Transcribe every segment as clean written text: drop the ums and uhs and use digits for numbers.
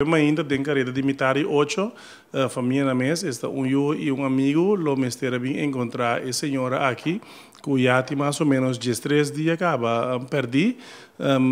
Eu ainda tenho carreira de militar 8, família na mesa, está eu e um amigo, lo me estera bem encontrar a senhora aqui, que já tem mais ou menos 13 dias acaba perdi,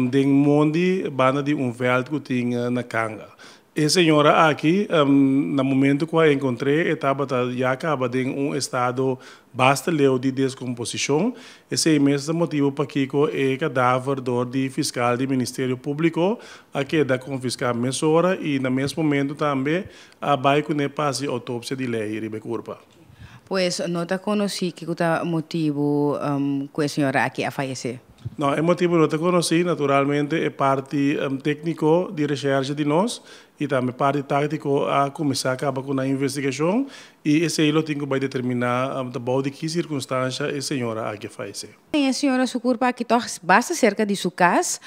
de monte banda de veld que tinha na canga. A senhora aqui, no momento que eu encontrei, estava já acaba em estado bastante leu de descomposição. Esse é o mesmo motivo para que o cadáver do fiscal do Ministério Público aqui da confiscar mesura e no mesmo momento também a vai que ne passe autópsia de lei ribe curva. Pues no te conocí que o motivo que a senhora aqui a falecer. Não, é motivo não te conheci, naturalmente, é parte técnico de recherche de nós e também parte tático a começar a acabar com a investigação e esse aí tem que vai determinar de que circunstância a senhora aqui faz. E a senhora se culpa aqui basta cerca de sua casa,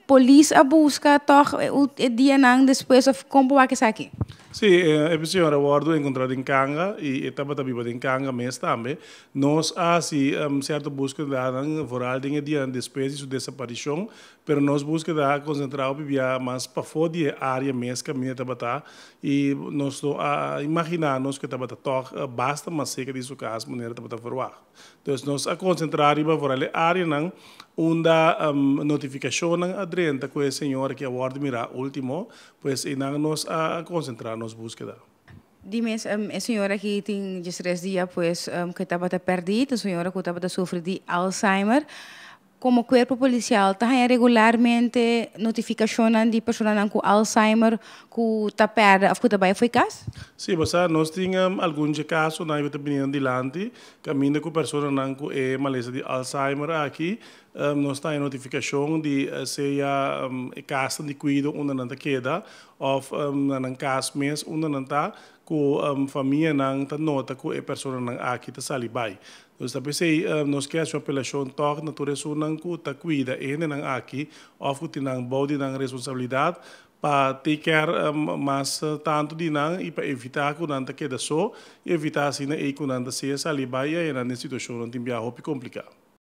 polícia busca toch o dia não depois of como aqui aqui. Sim, a senhora guardo encontrado em Kanga e estava também em Kanga mas também nós assim certa busca da foral de dia depois de sua desaparição, pero nós busca da concentrar o mais para fora de área mesmo caminho estava e nós a imaginar nós que estava toch basta mas cerca de sua casa maneira estava forward. Então nós a concentrar para fora a área não uma notificação na adrenta com a senhora que aguarda mirar último, pois e nós a concentrar nos búsqueda. Dime, a senhora que tem 13 dias, pues, que estava perdida, a senhora que estava sofrendo de Alzheimer, como corpo policial, está regularmente notificação de pessoas com Alzheimer que está perdida, ou que também foi caso? Sim, nós tínhamos alguns casos na vida dilante, caminho com pessoas com maleza de Alzheimer aqui, nós temos a notificação de se a casa de cuidado onde não queda, ou na casa mesmo onde não está, com a família não nota que a pessoa não aqui está salibai. Então, se nós queremos uma apelação toque natureza não que cuida ainda não aqui, ou que tem não bode não responsabilidade para take care mas tanto de não e para evitar que não queda só, evitar assim que não seja salibai e na situação não tem bem complicado.